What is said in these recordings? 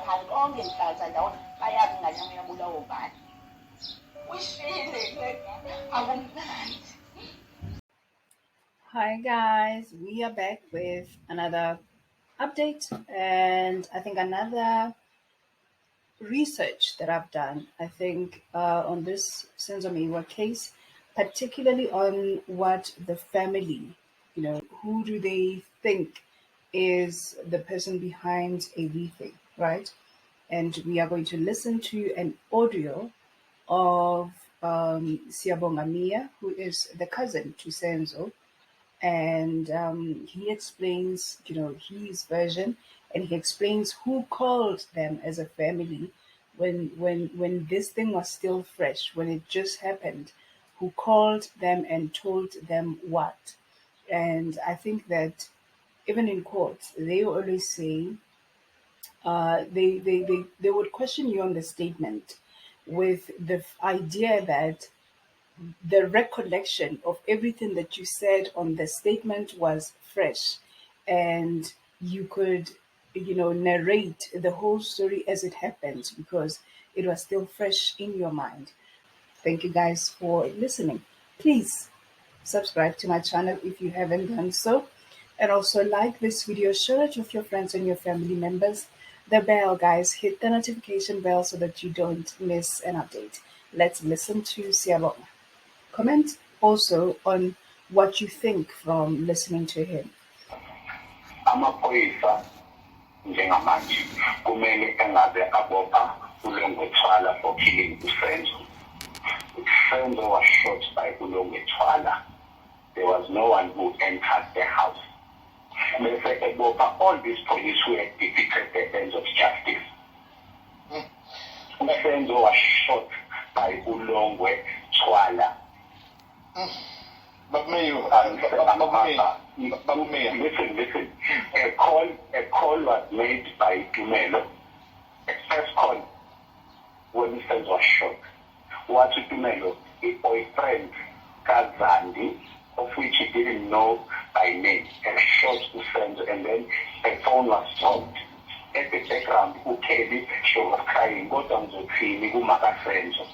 how long ngihlala lawo bayazi ingane yami yabulawa ubani. Hi guys, we are back with another update and I think another research that I've done. I think on this SENZO MEYIWA case, particularly on what the family, who do they think is the person behind everything, right? And we are going to listen to an audio of SIYABONGA MIYA, who is the cousin to Senzo, and he explains, his version, and he explains who called them as a family when this thing was still fresh, when it just happened, who called them and told them what. And I think that even in court, they always say they would question you on the statement with the idea that the recollection of everything that you said on the statement was fresh and you could narrate the whole story as it happened because it was still fresh in your mind. Thank you guys for listening. Please subscribe to my channel if you haven't done so, and also like this video, share it with your friends and your family members. The bell, guys, hit the notification bell so that you don't miss an update. Let's listen to SIYABONGA. Comment also on what you think from listening to him. Amaphoyisa njengamanje kumele engabe abopha uLongwethwala for killing uSenzo. Senzo was shot by uLongwethwala. There was no one who entered the house. Bese ebopha all these police who had defeated the ends of justice. Senzo was shot by uLongwethwala. But Mayor, listen. A call was made by Tumelo. A first call when Senzo was shot. What Tumelo, a boyfriend, Kazandi, of which he didn't know by name, and shot to Senzo, and then a phone was stopped. At the background, Ukeli, she was crying, go down to Tini, Senzo.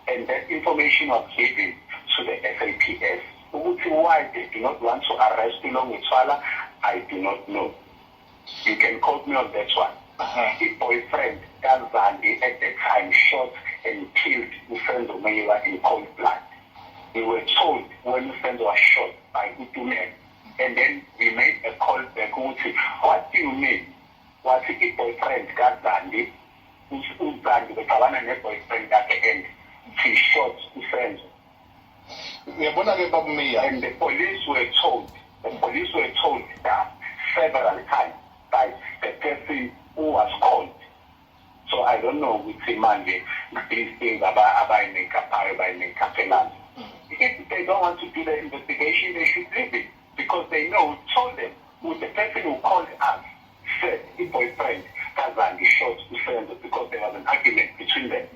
And that information was given to the SAPS. Why they do not want to arrest Longwethwala, I do not know. You can quote me on that one. His boyfriend, Kazandi, at the time shot and killed SENZO MEYIWA in cold blood. We were told when SENZO was shot by Utumen, and then we made a call back. What do you mean? Was his boyfriend, Kazandi, Uzandi, the Kawana boyfriend at the end? He shot SENZO. And the police were told that several times by the person who was called. So I don't know which man these things about if they don't want to do the investigation, they should leave it because they know, told them, with the person who called us said his boyfriend Kazandi shot SENZO because there was an argument between them.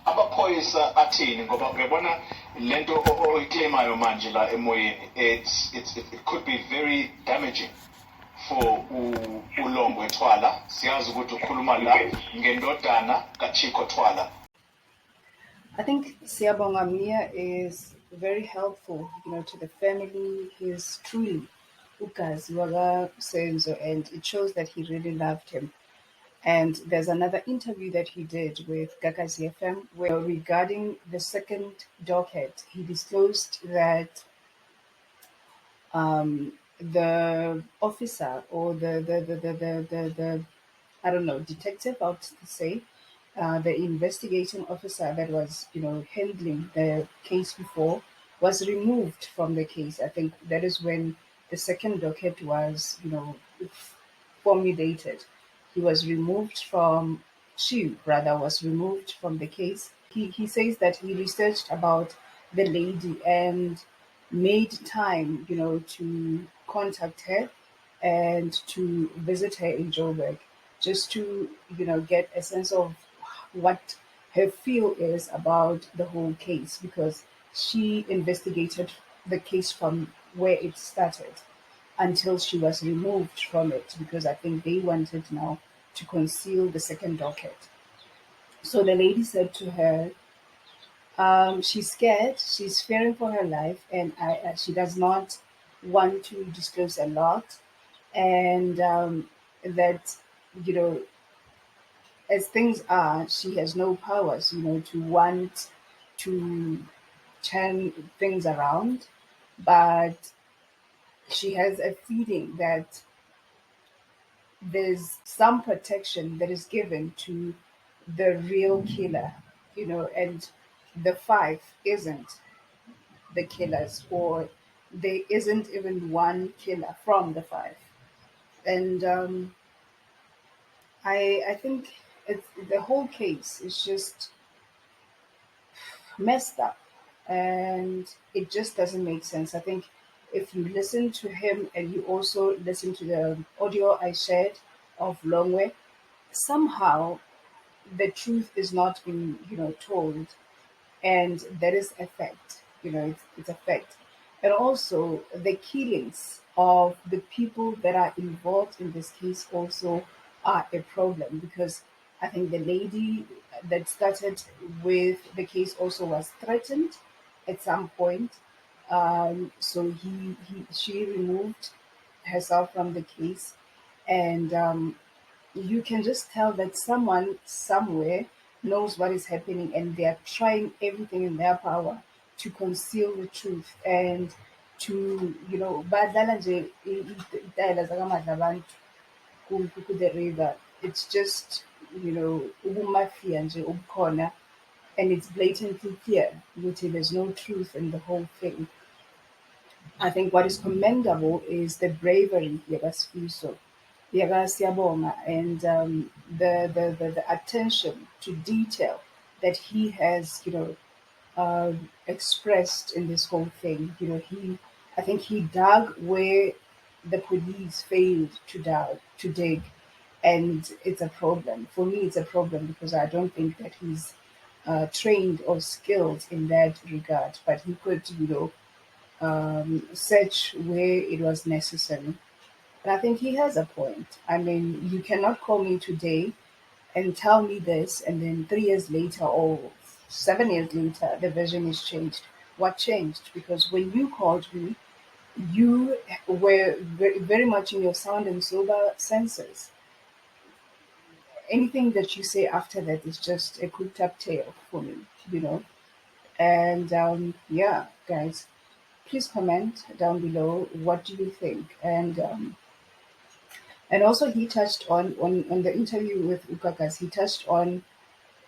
Amaphoyisa athini ngoba ngiyabona lento oyiclaimayo manje la emoyeni it could be very damaging for uLongwethwala. Siyazi ukuthi ukhuluma la ngendodana kaChiko Thwala. I think SIYABONGA MIYA is very helpful, to the family. He's truly ukazi waka Senzo, and it shows that he really loved him. And there's another interview that he did with Gagazi FM where regarding the second docket, he disclosed that the officer or the I don't know, detective, I would say, the investigating officer that was, handling the case before was removed from the case. I think that is when the second docket was, formulated. He was removed from, was removed from the case. He says that he researched about the lady and made time, to contact her and to visit her in Joburg, just to, get a sense of what her feel is about the whole case, because she investigated the case from where it started until she was removed from it, because I think they wanted now to conceal the second docket. So the lady said to her, she's scared, she's fearing for her life, and she does not want to disclose a lot, and that, you know, as things are, she has no powers, to want to turn things around, but she has a feeling that there's some protection that is given to the real killer, and the five isn't the killers, or there isn't even one killer from the five. And I think the whole case is just messed up, and it just doesn't make sense. I think if you listen to him and you also listen to the audio I shared of Longwe, somehow the truth is not being told, and there is effect. It's effect, and also the killings of the people that are involved in this case also are a problem, because I think the lady that started with the case also was threatened at some point. So she removed herself from the case, and you can just tell that someone somewhere knows what is happening, and they are trying everything in their power to conceal the truth, and to badlala nje iy'tayela zakamadlabantu the river. It's just ubumafia nje obukhona, and it's blatantly clear ukuthi there's no truth in the whole thing. I think what is commendable is the bravery yakasifiso, SIYABONGA, and the attention to detail that he has expressed in this whole thing. I think he dug where the police failed to dig, and it's a problem. For me, it's a problem because I don't think that he's trained or skilled in that regard. But he could, search where it was necessary. And I think he has a point. I mean, you cannot call me today and tell me this, and then 3 years later or 7 years later, the version is changed. What changed? Because when you called me, you were very much in your sound and sober senses. Anything that you say after that is just a cooked up tale for me. And yeah, guys, please comment down below, what do you think? And also, he touched on the interview with Ukakas, he touched on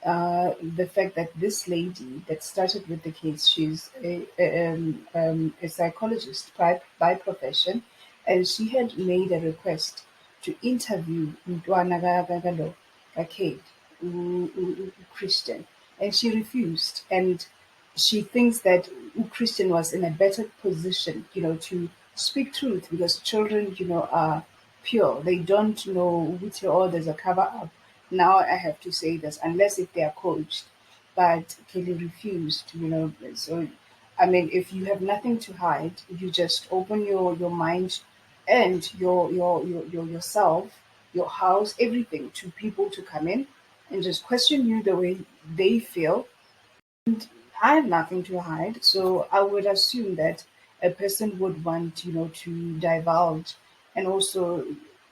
the fact that this lady that started with the case, she's a psychologist by profession, and she had made a request to interview Mntwana Kate, Christian, and she refused. And she thinks that Christian was in a better position, to speak truth, because children, are pure. They don't know which, there's a cover up. Now I have to say this, unless if they are coached. But Kelly refused, So, I mean, if you have nothing to hide, you just open your mind and yourself, your house, everything, to people to come in and just question you the way they feel. I have nothing to hide, so I would assume that a person would want, to divulge and also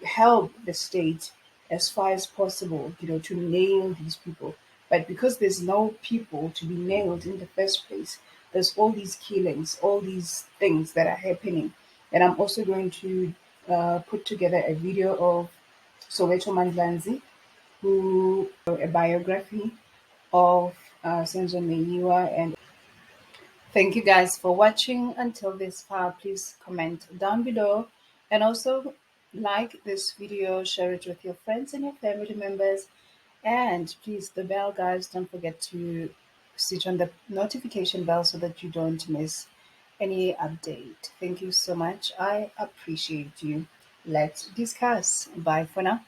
help the state as far as possible, to nail these people. But because there's no people to be nailed in the first place, there's all these killings, all these things that are happening. And I'm also going to put together a video of Soweto Mandlanzi, who a biography of SENZO MEYIWA. And thank you guys for watching until this far. Please comment down below, and also like this video, share it with your friends and your family members, and please, the bell, guys, don't forget to switch on the notification bell so that you don't miss any update. Thank you so much. I appreciate you. Let's discuss. Bye for now.